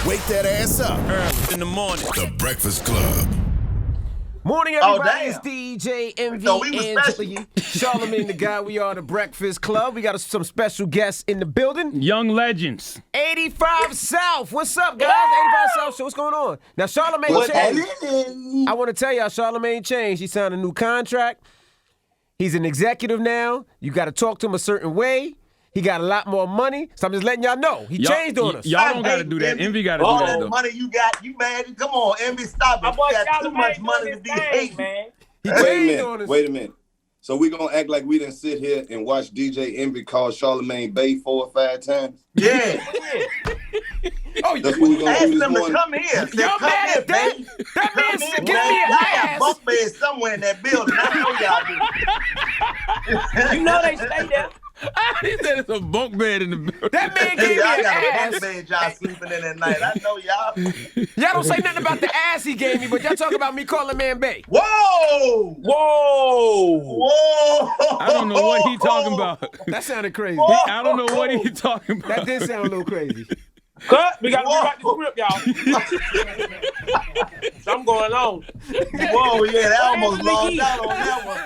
Wake that ass up. Early in the morning. The Breakfast Club. Morning, everybody. It's Damn. DJ Envy thought we was and special. Charlamagne the guy. We are the Breakfast Club. We got some special guests in the building. Young legends. 85 South. What's up, guys? 85 South Show. What's going on? Now, Charlamagne changed. I want to tell y'all, Charlamagne changed. He signed a new contract. He's an executive now. You got to talk to him a certain way. He got a lot more money, so I'm just letting y'all know. He changed on us. Y'all don't got to do that. Envy got to do that, though. Money you got, you mad? Come on, Envy, stop it. You got too much money to be hating, man. He Wait a changed on minute. us. Wait a minute. So we gonna act like we didn't sit here and watch DJ Envy call Charlamagne Bay 4 or 5 times? Yeah. Oh, That's what we gonna Ask do this them to morning. come here. Y'all Come mad here, at that? baby. That Come man's here, giving me man. an Y'all got ass. bunk beds somewhere in that building. I know y'all do. You know they stay there. He said it's a bunk bed in the building. That man gave me Y'all an got a ass. bunk bed y'all sleeping in at night. I know y'all. Y'all don't say nothing about the ass he gave me, but y'all talk about me calling man Bay. Whoa! Whoa! Whoa! I don't know what he talking about. That sounded crazy. I don't know what he talking about. That did sound a little crazy. Cut. We got to rewrite the script, y'all. Something going on. Whoa, yeah, that almost lost out on that one.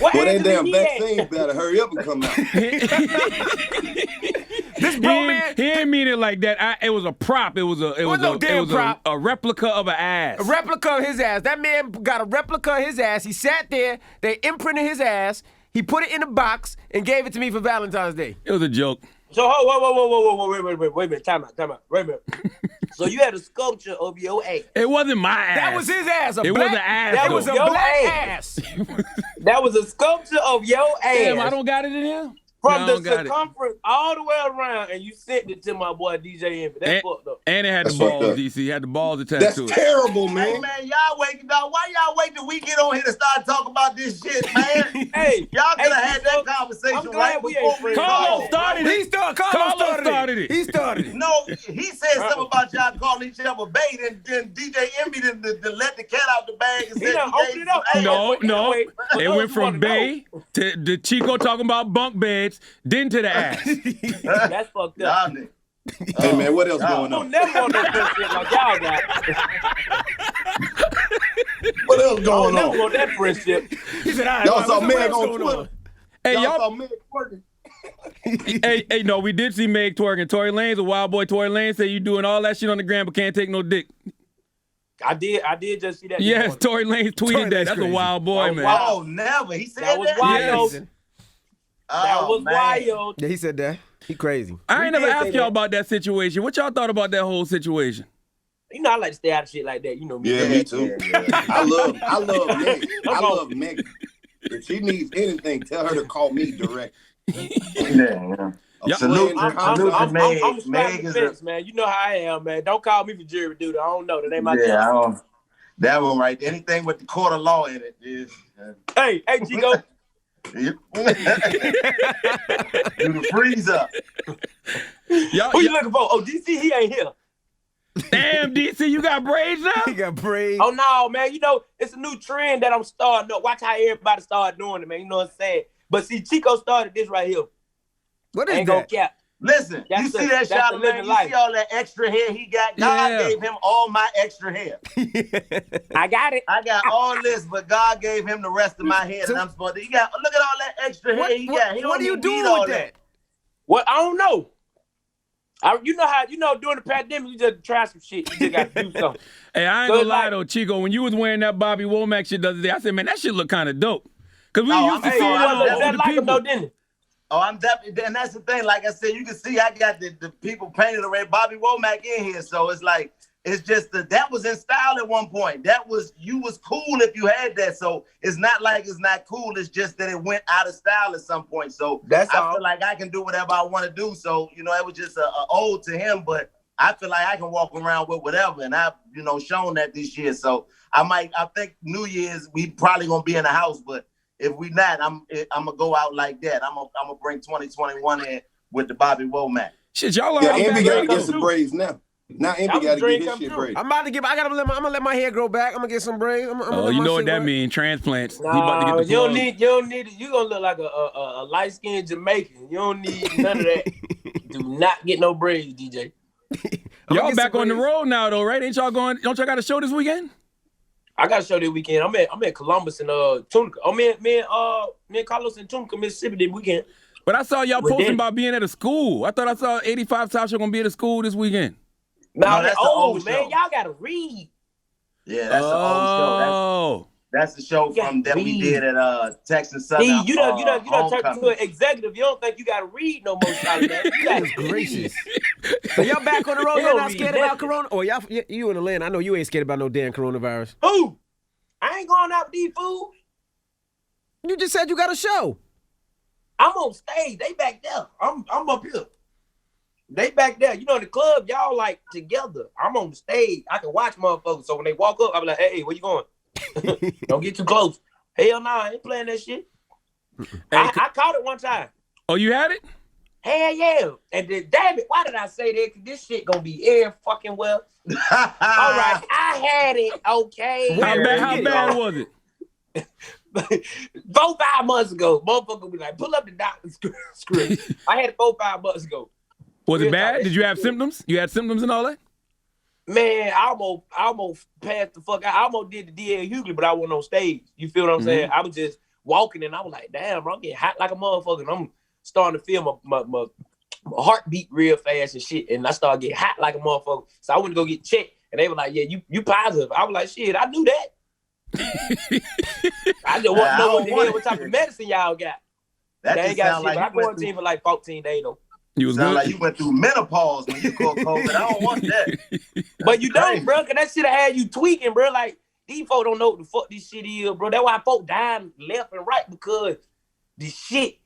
What Well, that Anthony damn he at? vaccine better hurry up and come out. This bro man, He ain't mean it like that. It was a prop. It was no damn prop. a replica of an ass. a replica of his ass. That man got a replica of his ass. He sat there, they imprinted his ass, he put it in a box and gave it to me for Valentine's Day. It was a joke. So, whoa, wait a minute. Time out. Wait a minute. So you had a sculpture of your ass. It wasn't my ass. That was his ass. It was an ass. That It was a Your black ass. ass. That was a sculpture of your ass. Damn, I don't got it in here. From No, I the don't got it. circumference all the way around, and you sent it to my boy DJ Envy. That's fucked up. And it had That's the fucked balls, up. DC. Had the balls attached That's to it. terrible, Hey, man. man, y'all waiting, dog. Why y'all wait till we get on here to start talking about this shit, man? Hey, Y'all could have hey, had Chico, that conversation I'm glad right we before ain't we friends. Karlous called. started it. Karlous started it. He started it. No, he said something about y'all calling each other bait, and then DJ Envy didn't let the cat out the bag and He said done he opened gave it up. some ass. No. Anyway, It went from Bay to Chico talking about bunk beds, then to the ass. That's fucked Y'all up. niggas. Hey, man, what else going Don't on? never want no friendship like y'all got. What else Don't going never on? want that friendship. He said, all right, Y'all saw what Meg else on going Twitter. Hey, Y'all y'all. saw Meg twerking. Hey, no, we did see Meg twerking. Tory Lanez, a wild boy. Tory Lanez said you doing all that shit on the gram but can't take no dick. I did just see that. Yes, Tory Lanez tweeted Tory that. Lanez That's crazy. a wild boy, That was man. wild. Oh, never. He said That was that. wild. Yes. That Oh, was man. wild. Yeah, he said that. He crazy. I ain't We never did asked say y'all that. about that situation. What y'all thought about that whole situation? You know I like to stay out of shit like that. You know me. Yeah, me too. Yeah. I love Meg. I Come on. love Meg. If she needs anything, tell her to call me direct. Yeah. Yeah. Salute, I'm salute to Meg. strapping Meg the is fence, man. You know how I am, man. Don't call me for jury duty. I don't know. That ain't my yeah, I job. don't, that one right. Anything with the court of law in it is. Hey, Chico. Yep. Do the freeze up. Y'all, Who you looking for? Oh, DC, he ain't here. damn, DC, you got braids He now? got braids. Oh, no, man. You know, it's a new trend that I'm starting up. Watch how everybody start doing it, man. You know what I'm saying? But see, Chico started this right here. What Ain't is gonna that? cap. Listen, That's you the- see that that's the shot, living man? You life. see all that extra hair he got? God Yeah. gave him all my extra hair. I got it. I got all this, but God gave him the rest of my hair that I'm supposed to. He got. Look at all that extra hair he got. He what don't are you even doing need all with that? What? I don't know. You know during the pandemic, you just try some shit. You just got to do something. Hey, I ain't So gonna it's lie like- though, Chico. When you was wearing that Bobby Womack shit the other day, I said, man, that shit look kind of dope. Cause we Oh, used to I'm see sorry, it I'm on definitely older like him people. though, didn't it? Oh, I'm definitely, and that's the thing. Like I said, you can see I got the people painted the red Bobby Womack in here, so it's like it's just that was in style at one point. You was cool if you had that. So it's not like it's not cool. It's just that it went out of style at some point. So That's I all. feel like I can do whatever I want to do. So it was just a ode to him, but I feel like I can walk around with whatever, and I've shown that this year. So I think New Year's we probably gonna be in the house, but if we not, I'm gonna go out like that. I'm gonna bring 2021 in with the Bobby Womack. Shit, y'all Yeah, already Envy got got to that get some braids now. Now Envy That was got to dream get his come shit true. braided. I'm gonna let my hair grow back. I'm gonna get some braids. Oh, you know what that means? Transplants. He about to Nah, get the you don't plug. need it. You gonna look like a light skinned Jamaican. You don't need none of that. Do not get no braids, DJ. Y'all back on the road now, though, right? Ain't y'all going? Don't y'all got a show this weekend? I got a show this weekend. I'm at Columbus and Tunica. Oh, me and Karlous in Tunica, Mississippi this weekend. But I saw y'all posting about being at a school. I thought I saw 85 South Show gonna be at a school this weekend. No, that's the old man. Show. Y'all gotta read. Yeah, that's the old show. That's the show that we did at Texas Southern. You done turned into an executive. You don't think you gotta read no more, Charlamagne. You gotta gracious. So y'all back on the road? Y'all not scared about Corona? Or you in Atlanta? I know you ain't scared about no damn coronavirus. Who? I ain't going out with these fools. You just said you got a show. I'm on stage. They back there. I'm up here. They back there. You know, in the club, y'all like together. I'm on the stage. I can watch motherfuckers. So when they walk up, I be like, hey, where you going? Don't get too close. Hell nah, I ain't playing that shit. I caught it one time. Oh, you had it? Hell yeah. And then, damn it, why did I say that? Cause this shit gonna be air fucking well. All right, I had it, okay. How bad was it? 4-5 months ago, motherfucker be like, pull up the doctor's script. I had it 4-5 months ago. Was it bad? Did you have symptoms? You had symptoms and all that? Man, I almost passed the fuck out. I almost did the D.L. Hughley, but I wasn't on stage. You feel what I'm saying? I was just walking and I was like, damn, bro, I'm getting hot like a motherfucker. And I'm starting to feel my heartbeat real fast and shit. And I started getting hot like a motherfucker. So I went to go get checked. And they were like, yeah, you positive. I was like, shit, I knew that. I just want to know what type of medicine y'all got. That they ain't got shit, like but I quarantined for like 14 days though. You was good? Like you went through menopause when you caught COVID. I don't want that. But you don't, bro, because that shit had you tweaking, bro. Like, these folks don't know what the fuck this shit is, bro. That's why folks dying left and right, because the shit,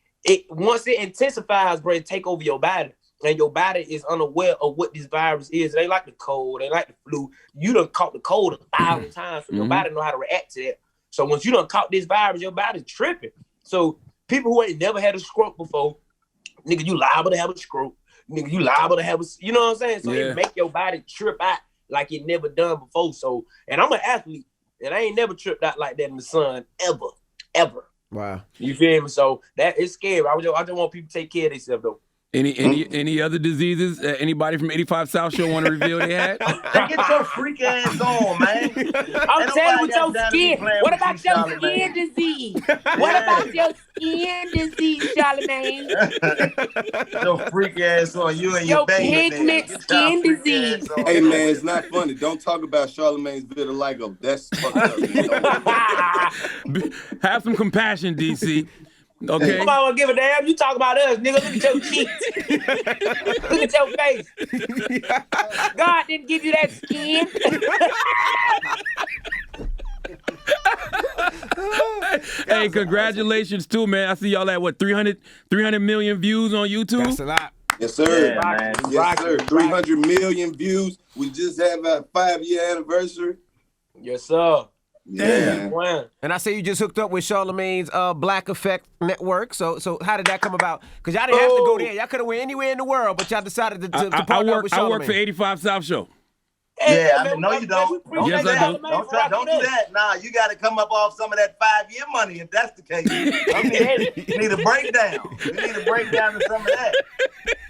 once it intensifies, bro, it take over your body. And your body is unaware of what this virus is. It ain't like the cold, it ain't like the flu. You done caught the cold 1,000 times, so your body know how to react to that. So once you done caught this virus, your body's tripping. So people who ain't never had a stroke before, nigga, you liable to have a stroke. Nigga, you liable to have you know what I'm saying? So it make your body trip out like it never done before. So, and I'm an athlete, and I ain't never tripped out like that in the sun, ever. Wow. You feel me? So that is scary. I just want people to take care of themselves, though. Any other diseases anybody from 85 South Show want to reveal they had? Get your freak ass on, man. I'm telling you, with your skin. What about your skin disease? What about your skin disease, Charlamagne? Your freak ass on, you and your baby. Pigment skin disease. Hey man, it's not funny. Don't talk about Charlamagne's vitiligo. That's fucked up. Have some compassion, DC. Okay. Come on, give a damn. You talk about us, nigga. Look at your cheeks. Look at your face. God didn't give you that skin. Hey, congratulations too, man. I see y'all at what, 300 million views on YouTube? That's a lot. Yes, sir. Yeah, yes, sir. 300 million views. We just have our 5-year anniversary. Yes, sir. Yeah. And I say you just hooked up with Charlamagne's Black Effect Network. So how did that come about? Because y'all didn't have to go there. Y'all could have went anywhere in the world, but y'all decided to partner up with Charlamagne. I work for 85 South Show. Yeah, I mean, no, you don't. Yes, I do. Don't do that. Nah, you got to come up off some of that 5-year money if that's the case. You need a breakdown. You need a breakdown of some of that.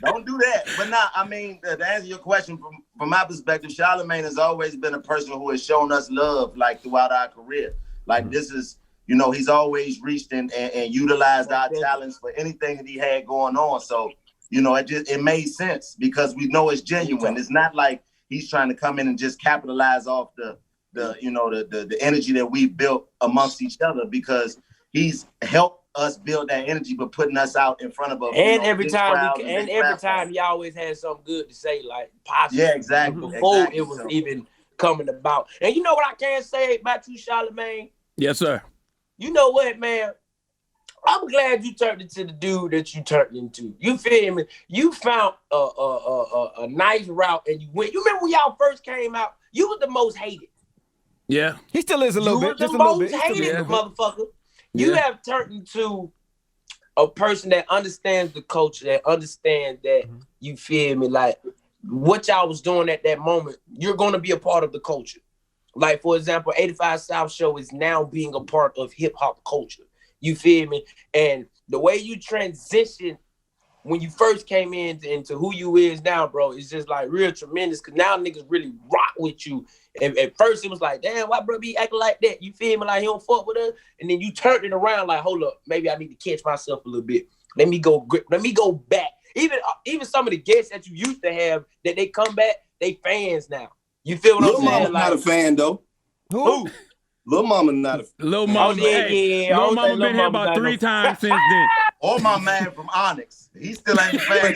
Don't do that. But nah, I mean, to answer your question, from my perspective, Charlamagne has always been a person who has shown us love, like, throughout our career. Like, this is, he's always reached and utilized our talents for anything that he had going on. So, it made sense because we know it's genuine. It's not like he's trying to come in and just capitalize off the energy that we built amongst each other, because he's helped us build that energy, but putting us out in front of a every time he always had something good to say, like positive. Yeah, exactly. Before it was even coming about. And you know what I can say about you, Charlamagne? Yes, sir. You know what, man? I'm glad you turned into the dude that you turned into. You feel me? You found a nice route and you went. You remember when y'all first came out? You was the most hated. Yeah. He still is a little bit. Just a little bit. You were the most hated motherfucker. You have turned into a person that understands the culture, that understands that, you feel me, like what y'all was doing at that moment, you're going to be a part of the culture. Like, for example, 85 South Show is now being a part of hip-hop culture. You feel me? And the way you transition when you first came into who you is now, bro, it's just like real tremendous. Cause now niggas really rock with you. And at first it was like, damn, why bro be acting like that? You feel me? Like he don't fuck with us. And then you turned it around like, hold up, maybe I need to catch myself a little bit. Let me go back. Even some of the guests that you used to have that they come back, they fans now. You feel what I'm saying? Lil Mama not a fan though. Who? Lil Mama not a Lil Mama, Lil Mama been here about 3 times since then. Or my man from Onyx. He still ain't a fan.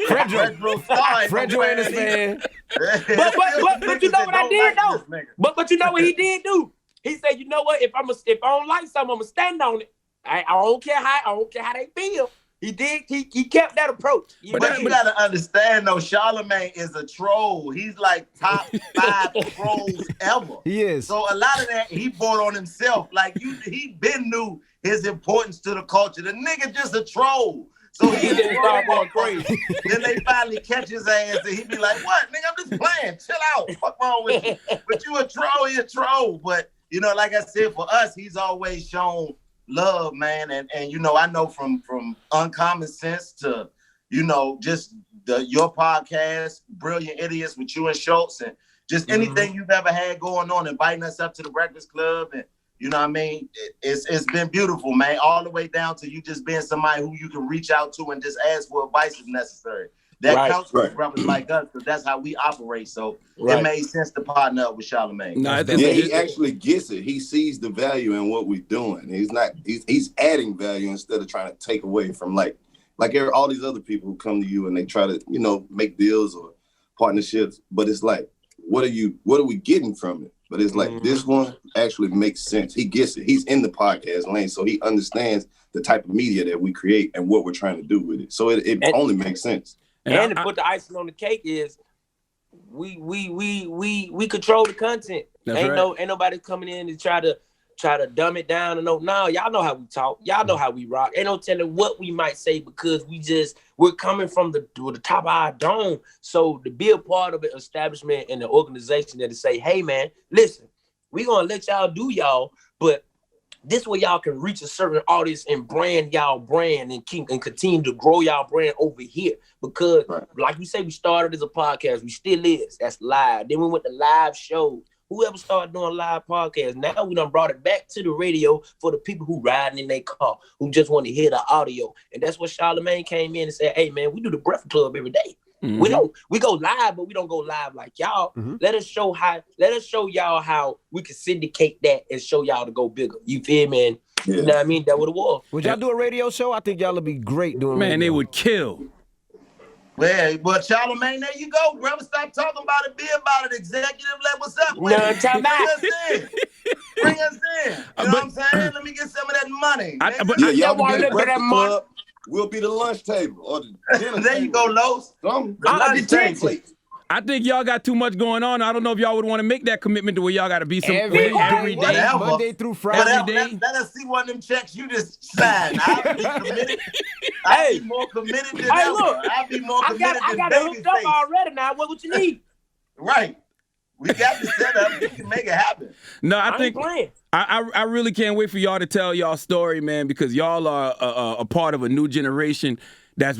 Fredro ain't a fan. But you know what I did though? But you know what he did do? He said, you know what? If I don't like something, I'm gonna stand on it. I don't care how they feel. He did. He kept that approach. But you gotta understand though, Charlamagne is a troll. He's like top 5 trolls ever. He is. So a lot of that he brought on himself. Like he been knew his importance to the culture. The nigga just a troll. So he didn't start going crazy. Then they finally catch his ass and he be like, "What, nigga? I'm just playing. Chill out. What's wrong with you? But you a troll. You a troll." But you know, like I said, for us, he's always shown love, man, and you know, I know from Uncommon Sense to, you know, just your podcast, Brilliant Idiots with you and Schultz, and just anything you've ever had going on, inviting us up to the Breakfast Club, and you know what I mean, it's been beautiful, man, all the way down to you just being somebody who you can reach out to and just ask for advice if necessary. That counts for brothers like us, because that's how we operate. So it made sense to partner up with Charlamagne. He actually gets it. He sees the value in what we're doing. He's adding value instead of trying to take away from like all these other people who come to you and they try to, you know, make deals or partnerships. But it's like, what are we getting from it? But it's like this one actually makes sense. He gets it. He's in the podcast lane, so he understands the type of media that we create and what we're trying to do with it. So it only makes sense. And to put the icing on the cake is we control the content. Ain't nobody coming in to try to dumb it down and no, y'all know how we talk. Y'all know how we rock. Ain't no telling what we might say because we're coming from the top of our dome. So to be a part of an establishment and an organization that to say, hey man, listen, we gonna let y'all do y'all, but this way y'all can reach a certain audience and brand y'all brand and continue to grow y'all brand over here. Because like we say, we started as a podcast. We still is. That's live. Then we went to live shows. Whoever started doing live podcasts, now we done brought it back to the radio for the people who riding in their car, who just want to hear the audio. And that's what Charlamagne came in and said, hey man, we do the Breakfast Club every day. We go live, but we don't go live like y'all. Let us show y'all how we can syndicate that and show y'all to go bigger. You feel me? And, you know what I mean? That would have was. Would y'all do a radio show? I think y'all would be great doing radio. Man, they would kill. Well, but Charlamagne, there you go, brother. Stop talking about it. Be about it. Executive, like, what's up? Bring us in. Bring us in. You know what I'm saying? Let me get some of that money. Y'all can be the Breakfast Club. We'll be the lunch table or the dinner there you go, Los. The lunch table. I think y'all got too much going on. I don't know if y'all would want to make that commitment to where y'all got to be every day, Monday through Friday. Let us see one of them checks you just signed. I'll be committed. I'll be more committed than ever. Look, I'll be more committed I got it hooked up already now. What you need? Right. We got the setup. We can make it happen. No, I think I really can't wait for y'all to tell y'all story, man, because y'all are a part of a new generation that's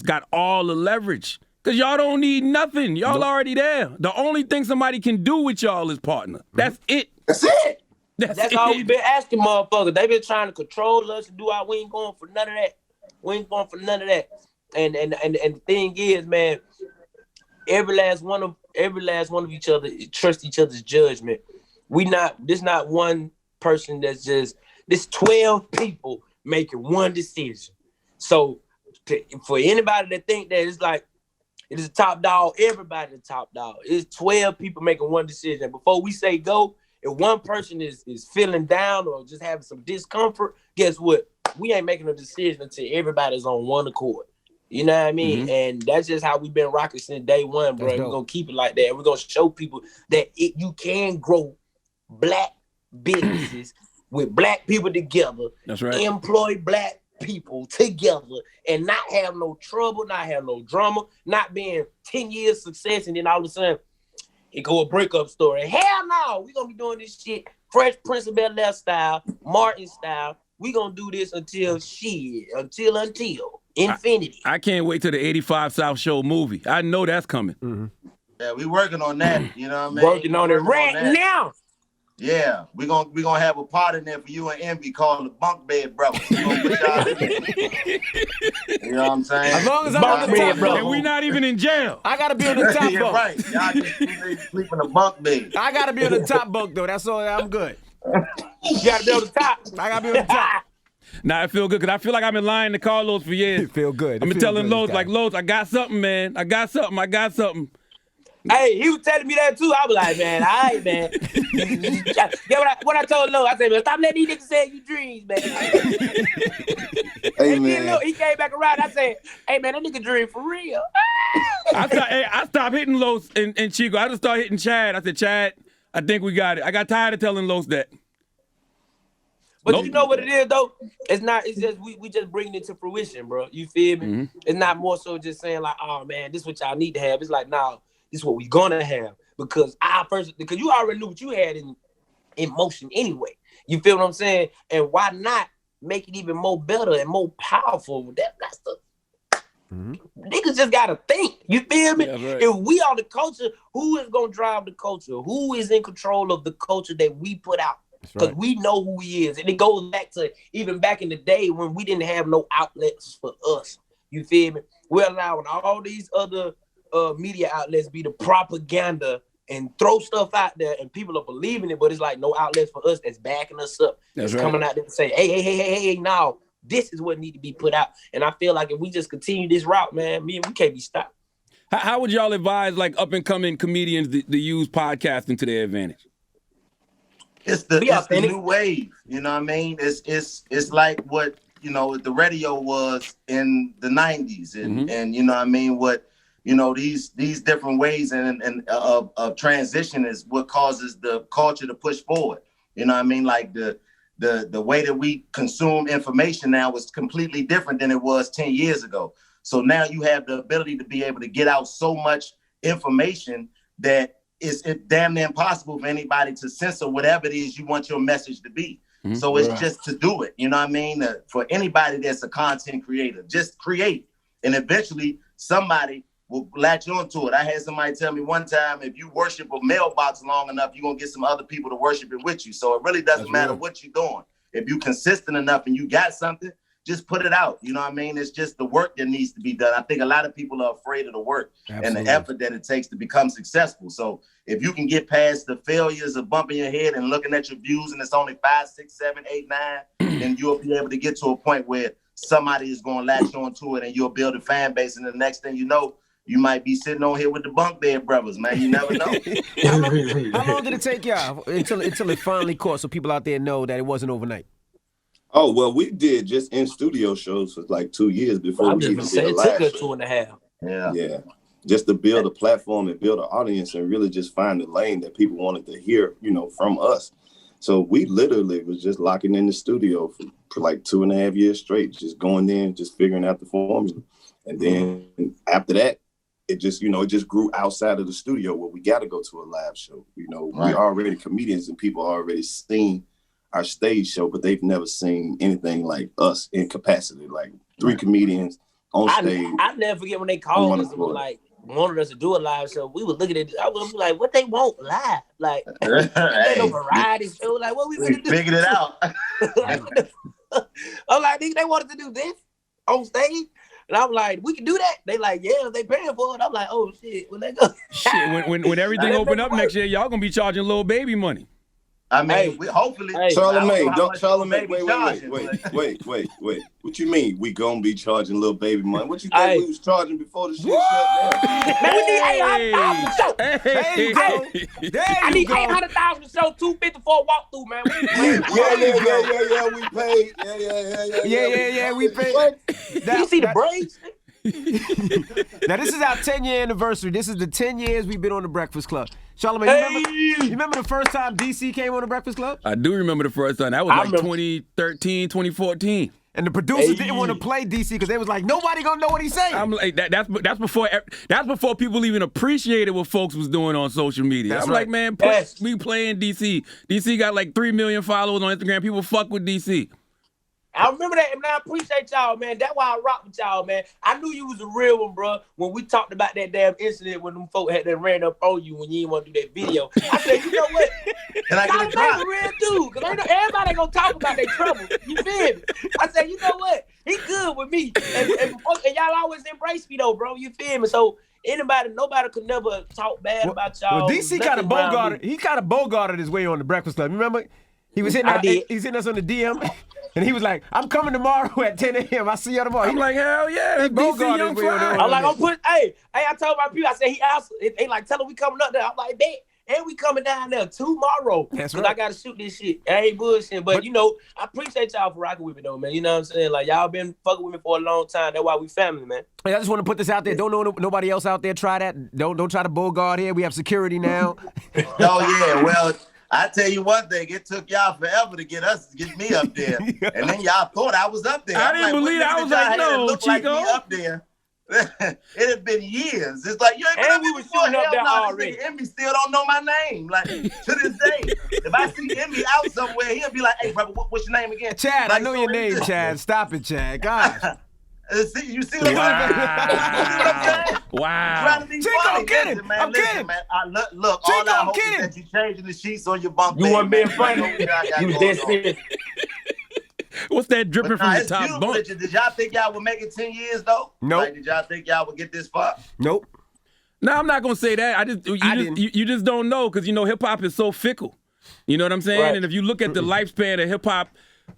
got all the leverage. Because y'all don't need nothing. Y'all already there. The only thing somebody can do with y'all is partner. That's it. That's it. That's all we've been asking motherfuckers. They been trying to control us and do our. We ain't going for none of that. We ain't going for none of that. And the thing is, man, every last one of each other trust each other's judgment. This not one person that's just, this 12 people making one decision. So for anybody that think that it's like, it is a top dog, everybody the top dog. It's 12 people making one decision. Before we say go, if one person is feeling down or just having some discomfort, guess what? We ain't making a decision until everybody's on one accord. You know what I mean? And that's just how we've been rocking since day one, bro. We're going to keep it like that. We're going to show people that you can grow black businesses with black people together. That's right. Employ black people together and not have no trouble, not have no drama, not being 10 years success and then all of a sudden it go a breakup story. Hell no, we gonna be doing this shit Fresh Prince of Bel-Air style, Martin style. We gonna do this until. Infinity. I can't wait till the 85 South Show movie. I know that's coming. Mm-hmm. Yeah, we working on that. You know what I mean? Working on it right now. Yeah, we gonna have a part in there for you and Envy called the Bunk Bed Brothers. You know what I'm saying? As long as I'm on the top, bro. And we not even in jail. I gotta be on the top yeah, bunk. right. Y'all just sleep in the bunk bed. I gotta be on the top bunk though. That's all. I'm good. You gotta be on the top. I gotta be on the top. Nah, I feel good because I feel like I've been lying to Karlous for years. It feel good. I've been telling Los, like, Los, I got something, man. I got something. Hey, he was telling me that too. I was like, man, all right, man. Yeah, what I told Lo, I said, man, stop letting these niggas say you dreams, man. Hey, man. He came back around. I said, hey, man, that nigga dream for real. I stopped hitting Los and Chico. I just started hitting Chad. I said, Chad, I think we got it. I got tired of telling Los that. But you know what it is, though? It's just we just bringing it to fruition, bro. You feel me? Mm-hmm. It's not more so just saying like, oh, man, this is what y'all need to have. It's like, nah, this is what we gonna have. Because you already knew what you had in motion anyway. You feel what I'm saying? And why not make it even more better and more powerful? That's the niggas just gotta think. You feel me? Yeah, right. If we are the culture, who is gonna drive the culture? Who is in control of the culture that we put out? Because we know who he is. And it goes back to even back in the day when we didn't have no outlets for us. You feel me? We're allowing all these other media outlets be the propaganda and throw stuff out there and people are believing it, but it's like no outlets for us that's backing us up. That's right. Coming out there and say, hey, now this is what need to be put out. And I feel like if we just continue this route, man, we can't be stopped. How would y'all advise like up and coming comedians to use podcasting to their advantage? It's the new wave, you know what I mean? It's like what, you know, the radio was in the 90s and you know what I mean, what, you know, these different ways and of transition is what causes the culture to push forward. You know what I mean? Like the way that we consume information now is completely different than it was 10 years ago. So now you have the ability to be able to get out so much information that it's damn near impossible for anybody to censor whatever it is you want your message to be. Mm-hmm. So it's just to do it. You know what I mean? For anybody that's a content creator, just create. And eventually somebody will latch onto it. I had somebody tell me one time, if you worship a mailbox long enough, you're going to get some other people to worship it with you. So it really doesn't matter what you're doing. If you're consistent enough and you got something, just put it out. You know what I mean? It's just the work that needs to be done. I think a lot of people are afraid of the work and the effort that it takes to become successful. So if you can get past the failures of bumping your head and looking at your views and it's only 5, 6, 7, 8, 9, then you'll be able to get to a point where somebody is going to latch on to it and you'll build a fan base. And the next thing you know, you might be sitting on here with the Bunk Bed Brothers, man. You never know. How long did it take y'all until it finally caught so people out there know that it wasn't overnight? Oh, well, we did just in studio shows for like 2 years before we even did a live show. It took us 2.5. Yeah. Just to build a platform and build an audience and really just find the lane that people wanted to hear, you know, from us. So we literally was just locking in the studio for like 2.5 years straight, just going in, just figuring out the formula. And then after that, it just grew outside of the studio where we got to go to a live show. You know, we're already comedians and people already seen our stage show, but they've never seen anything like us in capacity, like 3 comedians on stage. I never forget when they called us and were like, wanted us to do a live show. We were looking at it. I was like, what they want live? Like, hey, no variety show. Like, what we gonna do? Figured it out. I'm like, they wanted to do this on stage. And I'm like, we can do that. They like, yeah, they paying for it. I'm like, oh shit, when they go. Shit, when everything open up next year, y'all gonna be charging little baby money. I mean, hopefully. Charlamagne, wait. What you mean we gonna be charging little baby money? What you think we was charging before the shit shut down? Man, we need $800,000 to show. There you go. I need $800,000 to show, $250 for a walkthrough, man. We paid. You see the braids? Now this is our 10-year anniversary. This is the 10 years we've been on the Breakfast Club. Charlamagne, you remember the first time DC came on the Breakfast Club? I do remember the first time. That was like 2013, 2014. And the producers didn't want to play DC because they was like, nobody gonna know what he's saying. I'm like, that's before people even appreciated what folks was doing on social media. I'm like, man, we playing DC. DC got like 3 million followers on Instagram. People fuck with DC. I remember that, and I appreciate y'all, man. That's why I rock with y'all, man. I knew you was a real one, bro. When we talked about that damn incident when them folk had that ran up on you when you didn't want to do that video, I said, you know what? Can I get a drop? A real dude, because everybody gonna talk about their trouble. You feel me? I said, you know what? He good with me, and y'all always embrace me though, bro. You feel me? So nobody could never talk bad about y'all. Well, DC kind of bogarted. He kind of bogarted his way on the Breakfast Club. Remember? He was hitting us on the DM, and he was like, "I'm coming tomorrow at 10 a.m. I see you tomorrow." I'm like, hell yeah, DC Young Fly. I'm like, hey, I told my people, I said, he asked, they like, tell him we coming up there. I'm like, bet. And we coming down there tomorrow. That's right. Because I got to shoot this shit. I ain't bullshitting. But, you know, I appreciate y'all for rocking with me, though, man. You know what I'm saying? Like, y'all been fucking with me for a long time. That's why we family, man. Hey, I just want to put this out there. Don't know nobody else out there try that. Don't try to bogart here. We have security now. Oh, yeah. Well, I tell you one thing, it took y'all forever to get me up there. And then y'all thought I was up there. I didn't believe it. I was like, no, Chico. Like me up there. It had been years. It's like, you ain't been up we there was before. shooting up there already. Emmy still don't know my name. Like, to this day. If I see Emmy out somewhere, he'll be like, hey, brother, what's your name again? Chad, like, I know your name, Chad. Stop it, Chad. God. You see what I'm saying? Wow. Trying to be Chico, funny. I'm kidding. Listen, man, I'm kidding. Man, look, Chico, all I I'm hope kidding. is that you changing the sheets on your bunk bed. You weren't being funny. You You dead serious. What's that dripping from the top bunk? Did y'all think y'all would make it 10 years, though? Nope. Like, did y'all think y'all would get this far? Nope. No, I'm not gonna say that. You just don't know, because you know hip hop is so fickle. You know what I'm saying? Right. And if you look at the lifespan of hip hop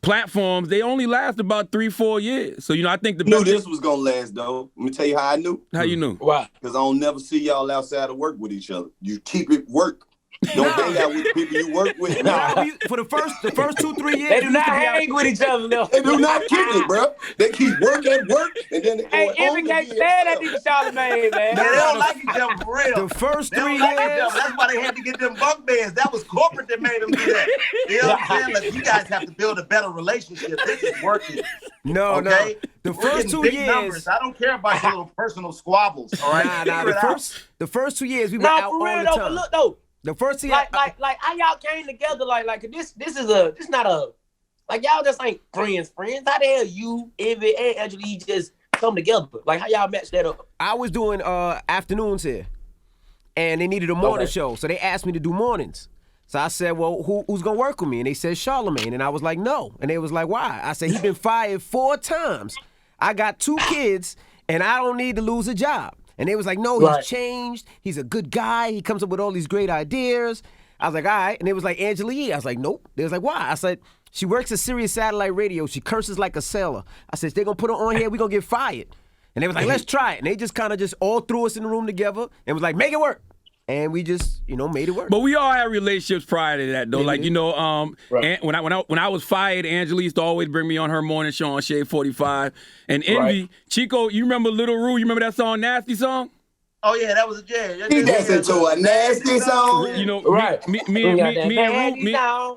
platforms, they only last about 3-4 years. So you know, I think the knew this was gonna last though. Let me tell you how I knew. How you knew? Why? Because I don't never see y'all outside of work with each other. You keep it work. Don't hang out with people you work with. For the first 2-3 years, They do not hang with each other, though. They do not kick it, bro. They keep work at work, and then they go home. Emmy can't stand that nigga Charlamagne, man. They don't like each other for real. The first They 3 don't like each years. other. That's why they had to get them bunk beds. That was corporate that made them do that. You know what I'm saying? Like, you guys have to build a better relationship. This is working. No. Okay? The We're first getting 2 big years. numbers. I don't care about your little personal squabbles. All right? Nah. The first 2 years we were Nah, out for all real the though. time. But look though, The first year, like how y'all came together, like this not a, like y'all just ain't friends. How the hell you, Envy, and Angela just come together? Like how y'all match that up? I was doing afternoons here, and they needed a morning show, so they asked me to do mornings. So I said, well, who's gonna work with me? And they said Charlamagne, and I was like, no. And they was like, why? I said, he's been fired 4 times. I got 2 kids, and I don't need to lose a job. And they was like, no, he's changed. He's a good guy. He comes up with all these great ideas. I was like, all right. And they was like, Angela Yee. I was like, nope. They was like, why? I said, she works at Sirius Satellite Radio. She curses like a sailor. I said, they're going to put her on here. We're going to get fired. And they was like, let's try it. And they just kind of just all threw us in the room together and was like, make it work. And we just, made it work. But we all had relationships prior to that, though. Yeah. Like, when I was fired, Angela used to always bring me on her morning show on Shade 45. And Envy, Chico, you remember Little Rue? You remember that song, Nasty Song? Oh, yeah, that was a jam. He dancing to a nasty song. You know, Right. me and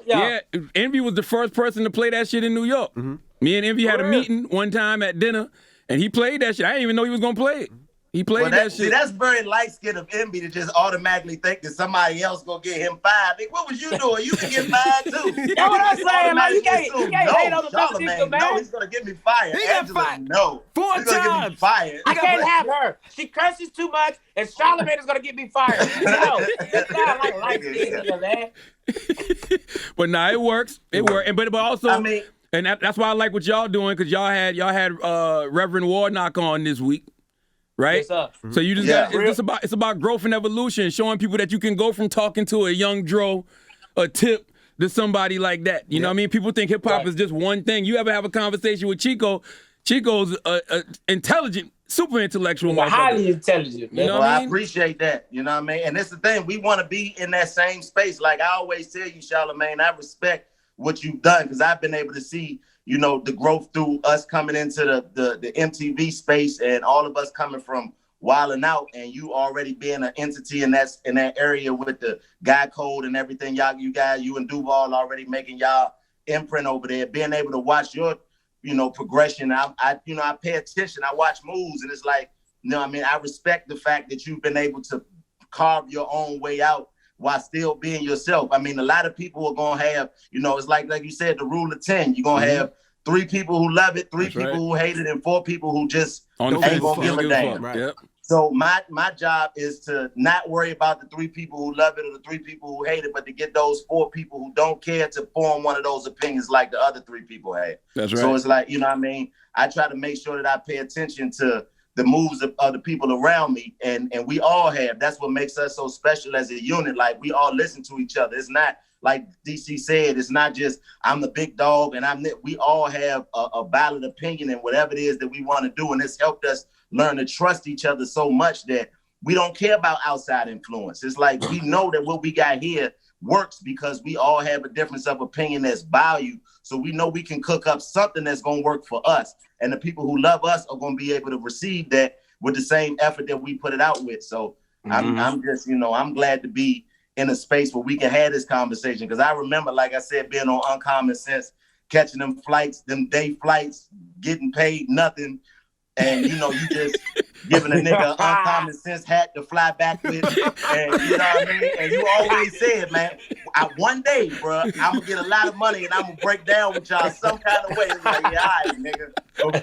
Rue, Envy was the first person to play that shit in New York. Mm-hmm. Me and Envy had a meeting one time at dinner, and he played that shit. I didn't even know he was going to play it. He played that shit. See, that's very light-skinned of Envy to just automatically think that somebody else gonna get him fired. Like, what was you doing? You can get fired too. That's what I'm saying. Like, you can't hate on the Charlamagne, man. no, he's gonna get me fired. He got Angela, fired no. 4 He's gonna get me times. fired. I can't have her. She curses too much, and Charlamagne is gonna get me fired. It's not like light skin, man. But nah, it works. It works. But also, I mean, and that's why I like what y'all doing, because y'all had Reverend Warnock on this week. Right? Yes, sir. So you just it's about growth and evolution, showing people that you can go from talking to a young Dro, a Tip, to somebody like that. You know what I mean? People think hip hop is just one thing. You ever have a conversation with Chico? Chico's intelligent, super intellectual motherfucker. Highly intelligent, man. You know well, what I I mean? appreciate that. You know what I mean? And that's the thing. We want to be in that same space. Like I always tell you, Charlamagne, I respect what you've done, because I've been able to see, the growth through us coming into the MTV space, and all of us coming from Wildin' Out, and you already being an entity in that area with the Guy Code and everything. You and Duval already making y'all imprint over there. Being able to watch your, progression. I pay attention. I watch moves, and it's like, I respect the fact that you've been able to carve your own way out while still being yourself. I mean, a lot of people are gonna have, it's like you said, the rule of 10. You're gonna have 3 people who love it, 3 That's people right. who hate it, and 4 people who just On the ain't fence, gonna give don't a damn. fuck. Yep. So my job is to not worry about the 3 people who love it or the 3 people who hate it, but to get those 4 people who don't care to form one of those opinions like the other 3 people had. That's right. So it's like, you know what I mean? I try to make sure that I pay attention to the moves of the people around me, and we all have. That's what makes us so special as a unit. Like, we all listen to each other. It's not like DC said, it's not just I'm the big dog and we all have a valid opinion in whatever it is that we want to do, and it's helped us learn to trust each other so much that we don't care about outside influence. It's like we know that what we got here works because we all have a difference of opinion that's valued. So we know we can cook up something that's going to work for us. And the people who love us are going to be able to receive that with the same effort that we put it out with. So I'm just, I'm glad to be in a space where we can have this conversation. Because I remember, like I said, being on Uncommon Sense, catching them flights, them day flights, getting paid nothing. And, you just giving a nigga an Uncommon Sense hat to fly back with. And you know what I mean? And you always said, man, one day, bro, I'm going to get a lot of money and I'm going to break down with y'all some kind of way. It's like, yeah, all right, nigga.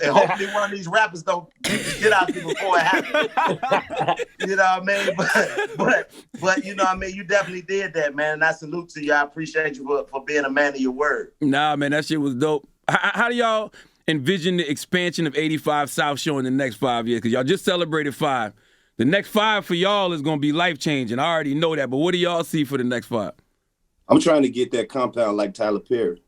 And hopefully one of these rappers don't beat the shit out of you before it happens. You know what I mean? But you know what I mean? You definitely did that, man. And I salute to you. I appreciate you for being a man of your word. Nah, man, that shit was dope. How do y'all envision the expansion of 85 South Show in the next 5 years? Because y'all just celebrated 5. The next 5 for y'all is going to be life-changing. I already know that, but what do y'all see for the next 5? I'm trying to get that compound like Tyler Perry.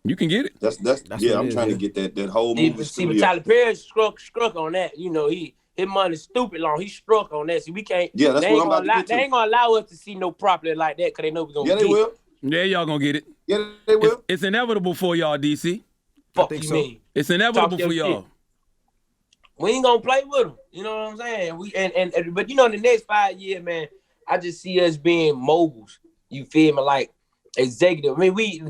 You can get it. That's yeah, I'm trying to get that whole movie. See, but Tyler Perry struck on that. His money's stupid long. He struck on that. See, we can't. Yeah, that's what I'm about to get to. They ain't going to allow us to see no property like that because they know we're going to get it. Yeah, they will. Yeah, y'all going to get it. Yeah, they will. It's inevitable for y'all, DC. Fuck you mean? It's inevitable for y'all. Shit. We ain't gonna play with them. You know what I'm saying? But in the next 5 years, man, I just see us being moguls. You feel me? Like executive. I mean, we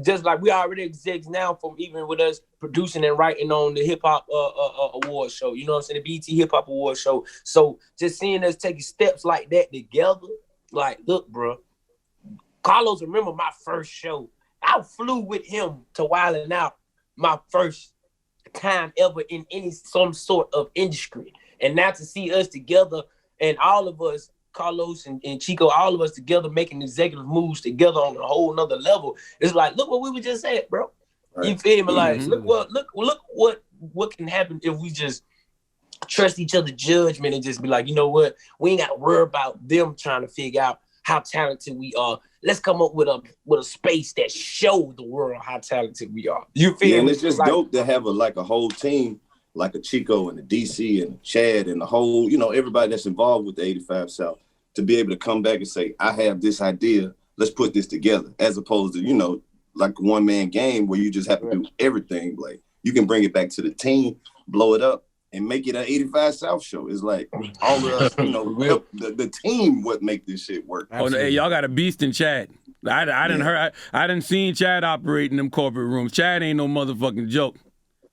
already execs now from even with us producing and writing on the hip hop award show. You know what I'm saying? The BET Hip Hop Award show. So just seeing us taking steps like that together. Like, look, bro. Karlous, remember my first show? I flew with him to Wildin' Out. My first time ever in some sort of industry. And now to see us together and all of us, Karlous and Chico, all of us together making executive moves together on a whole nother level. It's like, look what we were just at, bro. Right. You feel me? Like, look what can happen if we just trust each other's judgment and just be like, you know what? We ain't got to worry about them trying to figure out how talented we are. Let's come up with a space that shows the world how talented we are. You feel me? And it's just dope to have a whole team, like a Chico and a DC and a Chad and the whole, everybody that's involved with the 85 South, to be able to come back and say, I have this idea, let's put this together, as opposed to, like a one-man game where you just have to do everything. Like, you can bring it back to the team, blow it up, and make it an 85 South show. It's like all of us, help the team would make this shit work. Oh, hey, y'all got a beast in Chad. I done seen Chad operate in them corporate rooms. Chad ain't no motherfucking joke.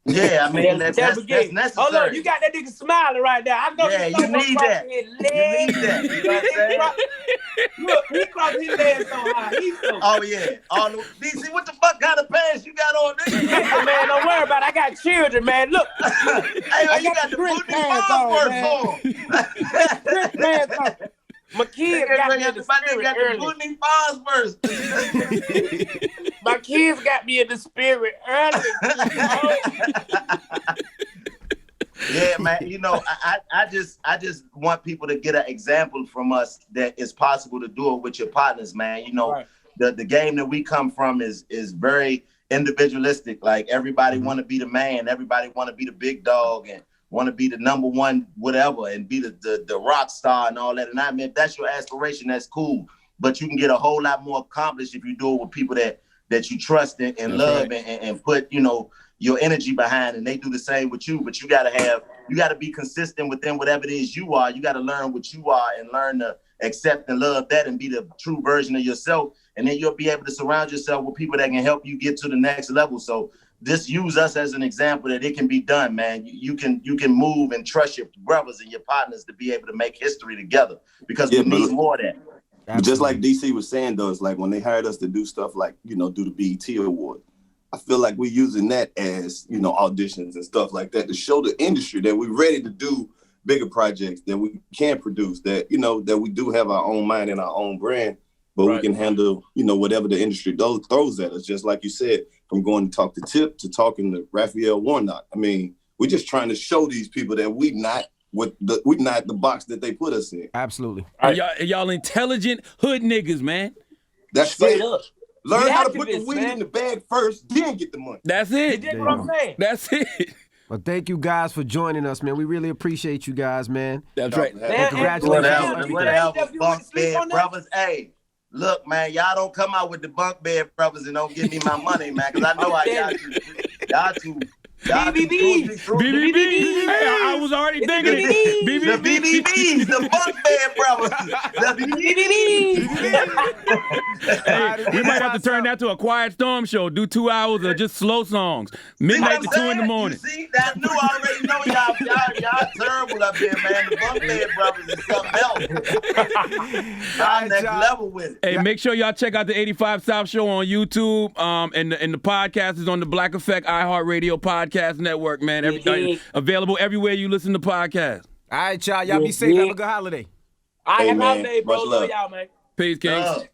Yeah, I mean, that's necessary. Hold on, you got that nigga smiling right now. I know you need that. You need that. You know what I'm saying? Look, he crossed his legs so high. Oh, yeah. DC, what the fuck kind of pants you got on, nigga? Man, don't worry about it. I got children, man. Look. Hey, man, you got the booty pants on. My kids got me in the spirit early. My kids got me in the spirit early. Yeah, man. I just want people to get an example from us that it's possible to do it with your partners, man. Right. The game that we come from is very individualistic. Like, everybody want to be the man, everybody want to be the big dog, and want to be the number one whatever and be the rock star and all that. And I mean, if that's your aspiration, that's cool. But you can get a whole lot more accomplished if you do it with people that you trust and love, right, and put, your energy behind, and they do the same with you. But you gotta be consistent within whatever it is you are. You gotta learn what you are and learn to accept and love that and be the true version of yourself. And then you'll be able to surround yourself with people that can help you get to the next level. So just use us as an example that it can be done, man. You can move and trust your brothers and your partners to be able to make history together, because we need more of that. But just like DC was saying, though, it's like when they hired us to do stuff like, do the BET Award, I feel like we're using that as, you know, auditions and stuff like that to show the industry that we're ready to do bigger projects, that we can produce, that, you know, that we do have our own mind and our own brand, but we can handle, you know, whatever the industry throws at us. Just like you said, from going to talk to Tip to talking to Raphael Warnock. I mean, we're just trying to show these people that we're not the box that they put us in. Absolutely. Y'all intelligent hood niggas, man. That's Straight it. up. Learn how to put the weed in the bag first, then get the money. That's it. You dig what I'm saying? That's it. Well, thank you guys for joining us, man. We really appreciate you guys, man. That's right. Man, congratulations. Whatever, bunk bed brothers. Hey, look, man, y'all don't come out with the bunk bed brothers and don't give me my money, man, because I know I got you. Y'all too. BBB. Hey, I was already thinking it. The BBBs, the bunk bed brothers. The BBBs. Hey, we might have to turn that to a Quiet Storm show. Do 2 hours of just slow songs. Midnight to 2 in the morning. You see, that new I already know y'all terrible up here, man. The bunk bed brothers is something else. Y'all next level with it. Hey, make sure y'all check out the 85 South Show on YouTube. And the podcast is on the Black Effect iHeartRadio podcast network, man. Available everywhere you listen to podcasts. All right, y'all. Y'all be safe. Have a good holiday. All right, Hey, have a man. holiday, bro. Much Love love. y'all, man. Peace, Kings.